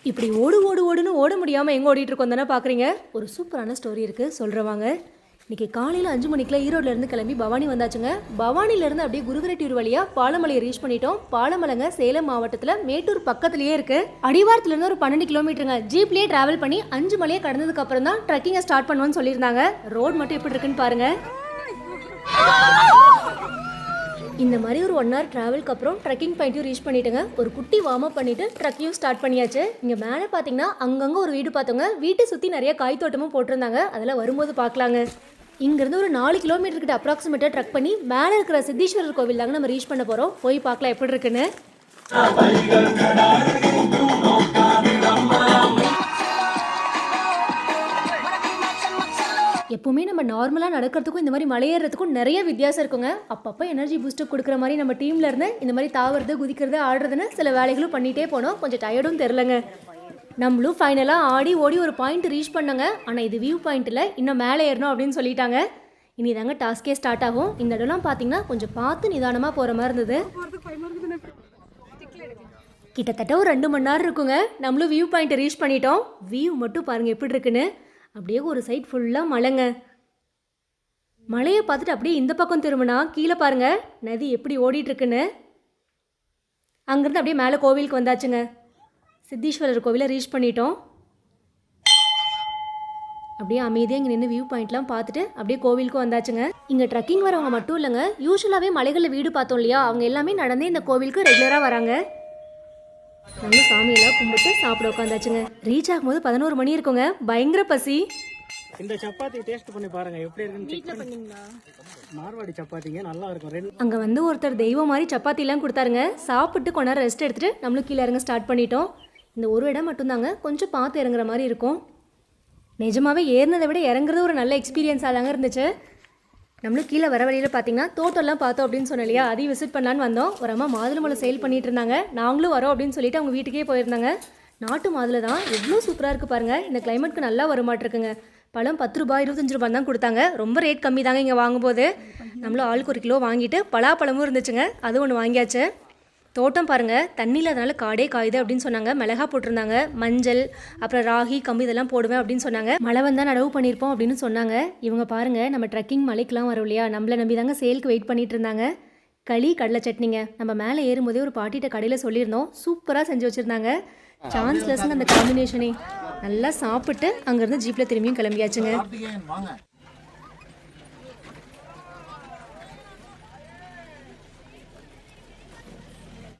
இப்படி ஓடு ஓடு ஓடுன்னு ஓட முடியாமல் எங்கே ஓடிட்டு இருக்கோம் தானே பார்க்குறீங்க. ஒரு சூப்பரான ஸ்டோரி இருக்குது சொல்கிறவாங்க. இன்றைக்கி காலையில் 5 மணிக்கெலாம் ஈரோட்லேருந்து கிளம்பி பவானி வந்தாச்சுங்க. பவானிலேருந்து அப்படியே குருவிரட்டியூர் வழியாக பாலமலையை ரீச் பண்ணிட்டோம். பாலமலைங்க சேலம் மாவட்டத்தில் மேட்டூர் பக்கத்துலேயே இருக்குது. அடிவாரத்துலேருந்து ஒரு 12 கிலோமீட்டருங்க. ஜீப்லேயே ட்ராவல் பண்ணி 5 மலையை கடந்ததுக்கப்புறம் தான் ட்ரெக்கிங்கை ஸ்டார்ட் பண்ணுவோன்னு சொல்லியிருந்தாங்க. ரோடு மட்டும் எப்படி இருக்குன்னு பாருங்கள். இந்த மாதிரி ஒரு 1 hour ட்ராவலுக்கு அப்புறம் ட்ரெக்கிங் பாயிண்ட்டையும் ரீச் பண்ணிட்டுங்க. ஒரு குட்டி வார்ம் அப் பண்ணிவிட்டு ட்ரெக்கையும் ஸ்டார்ட் பண்ணியாச்சு. இங்கே மேலே பார்த்தீங்கன்னா அங்கங்கே ஒரு வீடு பார்த்தோங்க. வீட்டை சுற்றி நிறைய காய் தோட்டமும் போட்டிருந்தாங்க. அதெல்லாம் வரும்போது பார்க்கலாங்க. இங்கேருந்து ஒரு 4 கிலோமீட்டர் கிட்ட அப்ராக்சிமேட்டாக ட்ரெக் பண்ணி மேலே இருக்கிற சித்தீஸ்வரர் கோவில் தாங்க நம்ம ரீச் பண்ண போகிறோம். போய் பார்க்கலாம் எப்படி இருக்குன்னு. எப்போவுமே நம்ம நார்மலாக நடக்கிறதுக்கும் இந்த மாதிரி மலையேறதுக்கும் நிறைய வித்தியாசம் இருக்குங்க. அப்பப்போ எனர்ஜி பூஸ்டப் கொடுக்குற மாதிரி நம்ம டீமில் இருந்து இந்த மாதிரி தாவறது குதிக்கிறது ஆடுறதுன்னு சில வேலைகளும் பண்ணிகிட்டே போனோம். கொஞ்சம் டயர்டும் தெரிலங்க. நம்மளும் ஃபைனலாக ஆடி ஓடி ஒரு பாயிண்ட் ரீச் பண்ணோங்க. ஆனால் இது வியூ பாயிண்ட்டில் இன்னும் மேலே ஏறணும் அப்படின்னு சொல்லிட்டாங்க. இனி தாங்க டாஸ்கே ஸ்டார்ட் ஆகும். இந்த இடம்லாம் பார்த்தீங்கன்னா கொஞ்சம் பார்த்து நிதானமாக போகிற மாதிரி இருந்தது. கிட்டத்தட்ட ஒரு 2 மணி நேரம் இருக்குங்க. நம்மளும் வியூ பாயிண்ட்டை ரீச் பண்ணிட்டோம். வியூ மட்டும் பாருங்கள் எப்படி இருக்குன்னு. அப்படியே ஒரு சைட் ஃபுல்லாக மலைங்க. மலையை பார்த்துட்டு அப்படியே இந்த பக்கம் திரும்பினா கீழே பாருங்கள் நதி எப்படி ஓடிட்டுருக்குன்னு. அங்கேருந்து அப்படியே மேலே கோவிலுக்கு வந்தாச்சுங்க. சித்தீஸ்வரர் கோவிலை ரீச் பண்ணிட்டோம். அப்படியே அமைதியாக இங்கே நின்று வியூ பாயிண்ட்லாம் பார்த்துட்டு அப்படியே கோவிலுக்கும் வந்தாச்சுங்க. இங்கே ட்ரெக்கிங் வரவங்க மட்டும் இல்லைங்க. யூஸ்வலாகவே மலைகளில் வீடு பார்த்தோம் இல்லையா, அவங்க எல்லாமே நடந்தே இந்த கோவிலுக்கு ரெகுலராக வராங்க. நல்ல சாமியெல்லாம் கும்பிட்டு சாப்பிட உட்காந்தாச்சுங்க. ரீச் ஆகும்போது 11 மணி இருக்குங்க. பயங்கர பசி. இந்த சப்பாத்தி டேஸ்ட் பண்ணி பாருங்க எப்படி இருக்குன்னு. மார்வாடி சப்பாத்திங்க நல்லா இருக்கும். அங்க வந்து ஒருத்தர் தெய்வம் மாதிரி சப்பாத்தி எல்லாம் கொடுத்தாருங்க. சாப்பிட்டு கொஞ்ச நேரம் ரெஸ்ட் எடுத்துட்டு நம்மளும் கீழே இறங்க ஸ்டார்ட் பண்ணிட்டோம். இந்த ஒரு இடம் மட்டும்தாங்க கொஞ்சம் பார்த்து இறங்குற மாதிரி இருக்கும். நிஜமாவே ஏறினதை விட இறங்குறது ஒரு நல்ல எக்ஸ்பீரியன்ஸாக தாங்க இருந்துச்சு. நம்மளும் கீழே வர வழியில் பார்த்தீங்கன்னா தோட்டம்லாம் பார்த்தோம் அப்படின்னு சொன்னோம் இல்லையா, அதையும் விசிட் பண்ணலான்னு வந்தோம். ஒரு அம்மா மாதுளம்பழம் சேல் பண்ணிட்டு இருந்தாங்க. நாங்களும் வரோம் அப்படின்னு சொல்லிட்டு அவங்க வீட்டுக்கே போயிருந்தாங்க. நாட்டு மாதுளை தான், எவ்வளோ சூப்பராக இருக்குது பாருங்கள். இந்த கிளைமேட்க்கு நல்லா வருமாட்டிருக்குங்க. பழம் 10 ரூபாய் 25 ரூபாய் தான் கொடுத்தாங்க. ரொம்ப ரேட் கம்மி தாங்க இங்கே வாங்கும்போது. நம்மளும் ஆளுக்கு 1 கிலோ வாங்கிட்டு பலாப்பழமும் இருந்துச்சுங்க, அது ஒன்று வாங்கியாச்சு. தோட்டம் பாருங்கள், தண்ணியில் அதனால காடே காயுது அப்படின்னு சொன்னாங்க. மிளகா போட்டிருந்தாங்க, மஞ்சள், அப்புறம் ராகி கம்பு இதெல்லாம் போடுவேன் அப்படின்னு சொன்னாங்க. மழை வந்தால் நடவு பண்ணியிருப்போம் அப்படின்னு சொன்னாங்க. இவங்க பாருங்கள், நம்ம ட்ரெக்கிங் மலைக்கெலாம் வரும் இல்லையா, நம்மளை நம்பி தாங்க சேலுக்கு வெயிட் பண்ணிட்டு இருந்தாங்க. களி கடலை சட்னிங்க. நம்ம மேலே ஏறும்போதே ஒரு பாட்டிகிட்ட கடையில் சொல்லியிருந்தோம், சூப்பராக செஞ்சு வச்சுருந்தாங்க. சான்ஸ்லெஸ்ங்க அந்த காம்பினேஷனே. நல்லா சாப்பிட்டு அங்கேருந்து ஜீப்பில் திரும்பியும் கிளம்பியாச்சுங்க.